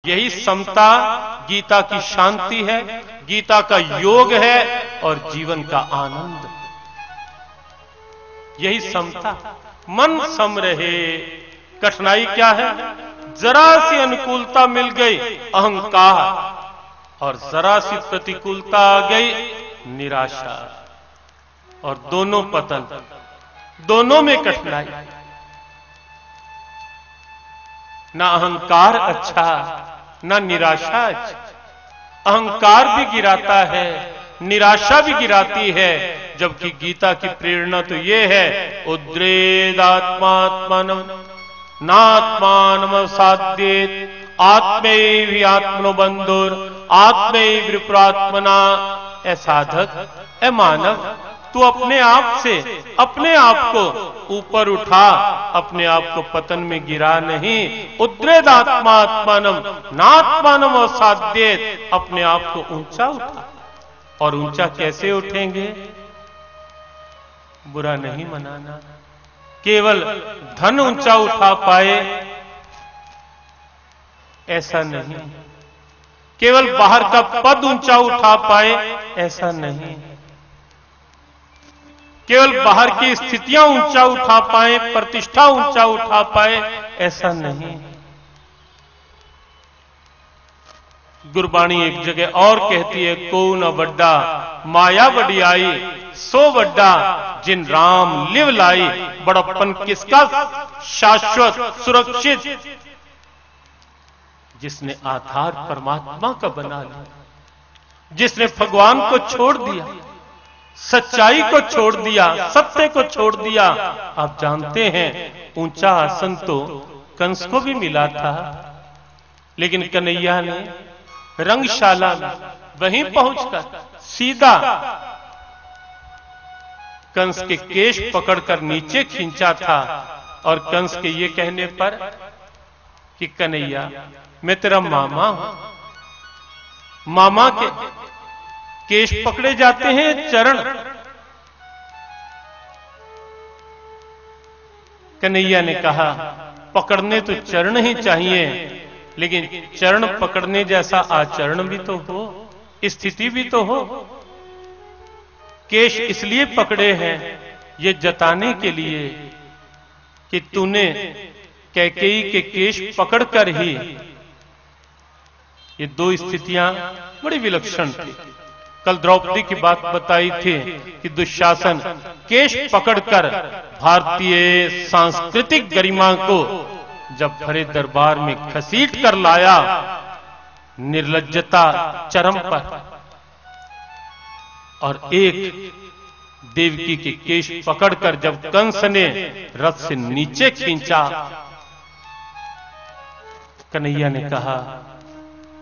यही समता गीता की शांति है, गीता का योग है और जीवन का आनंद। यही समता, मन सम रहे। कठिनाई क्या है? जरा सी अनुकूलता मिल गई अहंकार, और जरा सी प्रतिकूलता आ गई निराशा, और दोनों पतन, दोनों में कठिनाई। ना अहंकार अच्छा, ना निराशा अच्छा। अहंकार भी गिराता है, निराशा भी गिराती है, जबकि गीता की प्रेरणा तो ये है, उद्रेदात्मात्मनम नात्मानम साध्येत आत्मैव आत्मनो बंधुर आत्मैव विप्रात्मना। ए साधक, ए मानव, तू अपने आप से अपने आप को ऊपर उठा, अपने आप को पतन में गिरा नहीं। उद्रेदात्मात्मानम नात्मानम असाध्येत, अपने आप को ऊंचा उठा। और ऊंचा कैसे उठेंगे? बुरा नहीं मनाना। केवल धन ऊंचा उठा पाए ऐसा नहीं, केवल बाहर का पद ऊंचा उठा पाए ऐसा नहीं, केवल बाहर की स्थितियां ऊंचा उठा पाए, प्रतिष्ठा ऊंचा उठा पाए ऐसा नहीं। गुरबाणी एक जगह और कहती है, को न बड्डा माया बड़ियाई सो बड्डा जिन राम लिव लाई। बड़प्पन किसका? शाश्वत सुरक्षित, जिसने आधार परमात्मा का बना लिया, जिसने भगवान को छोड़ दिया, सच्चाई को छोड़ दिया, सत्य को छोड़ दिया। आप जानते हैं ऊंचा आसन तो कंस को भी मिला था, लेकिन कन्हैया ने रंगशाला में वहीं पहुंचकर सीधा कंस के केश पकड़कर नीचे खींचा था, और कंस के ये कहने पर कि कन्हैया मैं तेरा मामा हूं। मामा के केश पकड़े जाते हैं, चरण। कन्हैया ने कहा पकड़ने तो चरण ही चाहिए, लेकिन चरण पकड़ने जैसा आचरण भी तो हो, स्थिति भी तो हो। केश इसलिए पकड़े हैं ये जताने के लिए कि तूने कैकेयी के केश पकड़कर ही। ये दो स्थितियां बड़ी विलक्षण थी। कल द्रौपदी की बात बताई थी कि दुशासन केश पकड़कर भारतीय सांस्कृतिक गरिमा को जब भरे दरबार में घसीट कर लाया, निर्लज्जता चरम पर, और एक देवकी के केश पकड़कर जब कंस ने रथ से नीचे खींचा, कन्हैया ने कहा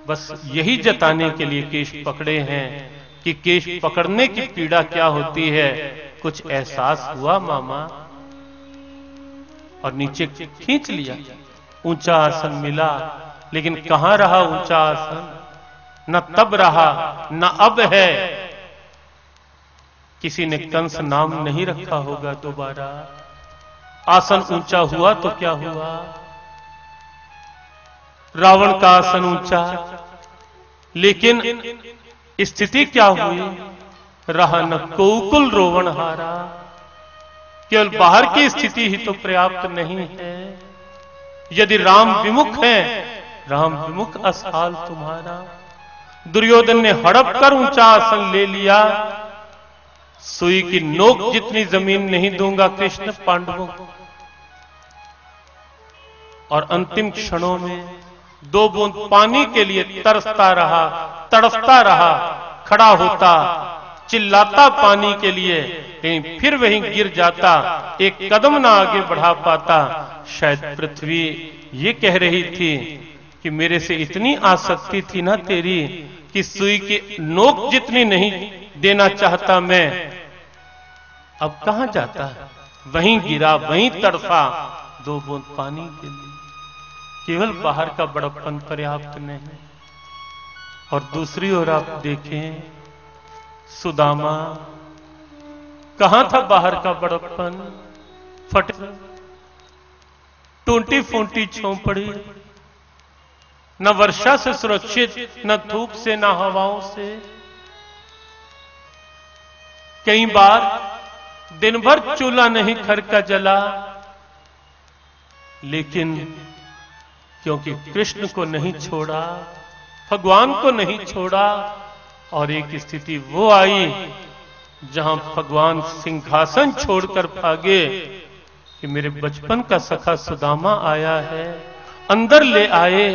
बस यही जताने के लिए केश पकड़े हैं कि केश पकड़ने की पीड़ा क्या होती है। कुछ एहसास हुआ मामा? और नीचे खींच लिया। ऊंचा आसन मिला, लेकिन कहां रहा ऊंचा आसन? न तब रहा न अब है। किसी ने कंस नाम नहीं रखा होगा दोबारा। आसन ऊंचा हुआ तो क्या हुआ? रावण का आसन ऊंचा, लेकिन स्थिति क्या हुई? रहा न कोकुल रोवण हारा। केवल बाहर की स्थिति ही तो पर्याप्त नहीं है। यदि राम विमुख है, राम विमुख असहाल तुम्हारा। दुर्योधन ने हड़प कर ऊंचा आसन ले लिया। सुई की नोक जितनी जमीन नहीं दूंगा कृष्ण पांडवों को। और अंतिम क्षणों में 2 बूंद पानी के लिए तरसता रहा, तड़फता रहा, खड़ा होता, चिल्लाता पानी के लिए, कहीं फिर वहीं गिर जाता, एक कदम ना आगे बढ़ा पाता। शायद पृथ्वी ये कह रही थी कि मेरे से इतनी आसक्ति थी ना तेरी कि सुई की नोक जितनी नहीं देना चाहता मैं, अब कहां जाता? वहीं गिरा, वहीं तड़फा 2 बूंद पानी के लिए। केवल बाहर का बड़प्पन पर्याप्त नहीं। और दूसरी ओर आप देखें, सुदामा कहां था बाहर का बड़प्पन? फट टूटी फूटी झोंपड़ी, न वर्षा से सुरक्षित, न धूप से, न हवाओं से। कई बार दिन भर चूल्हा नहीं घर का जला, लेकिन क्योंकि कृष्ण को नहीं छोड़ा, भगवान को नहीं छोड़ा, और एक स्थिति वो आई जहां भगवान सिंहासन छोड़कर भागे कि मेरे बचपन का सखा सुदामा आया है, अंदर ले आए।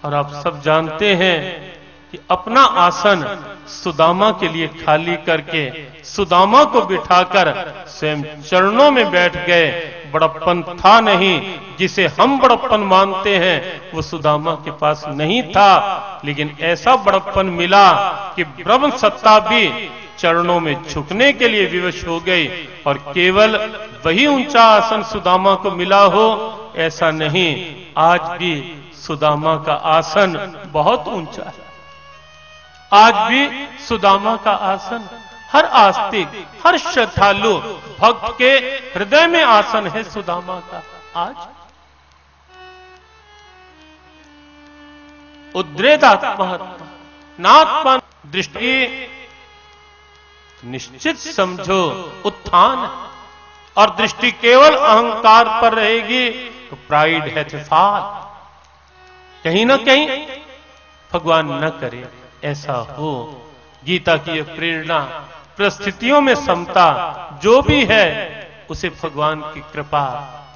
और आप सब जानते हैं कि अपना आसन सुदामा के लिए खाली करके सुदामा को बिठाकर स्वयं चरणों में बैठ गए। बड़प्पन था नहीं, जिसे हम बड़प्पन मानते हैं वो सुदामा के पास नहीं था, लेकिन ऐसा बड़प्पन मिला कि ब्रह्म सत्ता भी चरणों में झुकने के लिए विवश हो गई। और केवल वही ऊंचा आसन सुदामा को मिला हो ऐसा नहीं, आज भी सुदामा का आसन बहुत ऊंचा है। आज भी सुदामा का आसन हर आस्तिक, हर श्रद्धालु भक्त के हृदय में आसन है सुदामा का। आज उद्रेदात्महत्मा नात्मा दृष्टि निश्चित समझो उत्थान है, और दृष्टि केवल अहंकार पर रहेगी तो प्राइड है फाल। कहीं ना कहीं भगवान न करे ऐसा हो। गीता की यह प्रेरणा, परिस्थितियों में समता जो भी है उसे भगवान की कृपा,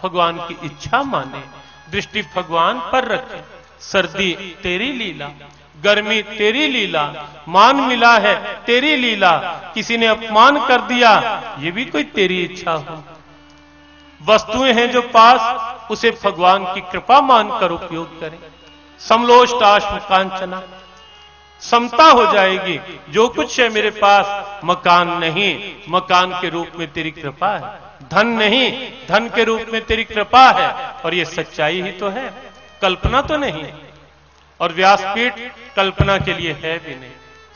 भगवान की इच्छा माने, दृष्टि भगवान पर रखे। सर्दी तेरी लीला, गर्मी तेरी लीला, मान मिला है तेरी लीला, किसी ने अपमान कर दिया ये भी कोई तेरी इच्छा हो। वस्तुएं हैं जो पास, उसे भगवान की कृपा मानकर उपयोग करें। समलोष्टाश्म कांचना, समता हो जाएगी। जो कुछ है मेरे पास, मकान नहीं, मकान के रूप में तेरी कृपा है। धन नहीं, धन के रूप में तेरी कृपा है। और ये सच्चाई ही तो है, कल्पना तो नहीं। और व्यासपीठ कल्पना के लिए है भी नहीं,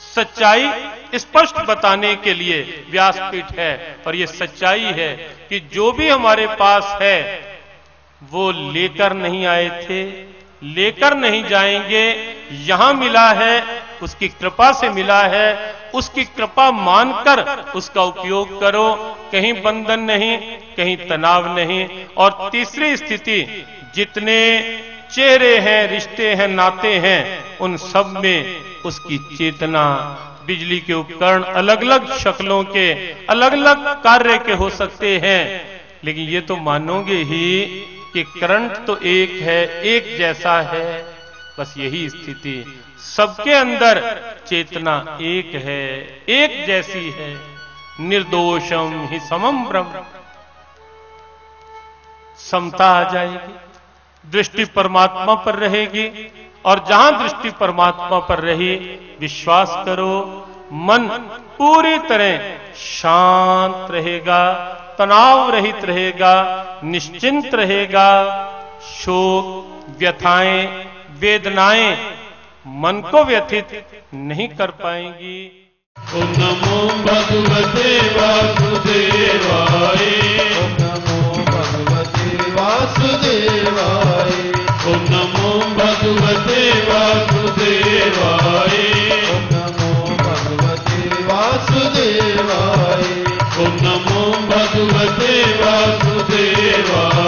सच्चाई स्पष्ट बताने के लिए व्यासपीठ है। और ये सच्चाई है कि जो भी हमारे पास है वो लेकर नहीं आए थे, लेकर नहीं जाएंगे। यहां मिला है उसकी कृपा से मिला है, उसकी कृपा मानकर उसका उपयोग करो। कहीं बंधन नहीं, कहीं तनाव नहीं। और तीसरी स्थिति, जितने चेहरे हैं, रिश्ते हैं, नाते हैं, उन सब में उसकी चेतना। बिजली के उपकरण अलग अलग शक्लों के, अलग अलग कार्य के हो सकते हैं, लेकिन ये तो मानोगे ही कि करंट तो एक है, एक जैसा है। बस यही स्थिति, सबके अंदर चेतना एक है, एक जैसी है। निर्दोषम ही समम ब्रह्म, समता आ जाएगी, दृष्टि परमात्मा पर रहेगी। और जहां दृष्टि परमात्मा पर रही, विश्वास करो मन पूरी तरह शांत रहेगा, तनाव रहित रहेगा, निश्चिंत रहेगा। शोक, व्यथाएं, वेदनाएं मन को व्यथित नहीं कर पाएंगी। ओम नमो भगवते वासुदेवाय, ओम नमो भगवते वासुदेवाय, ओम नमो भगवते वासुदेवाय, ओम नमो भगवते वासुदेवाय, ओम नमो भगवते वासुदेवाय।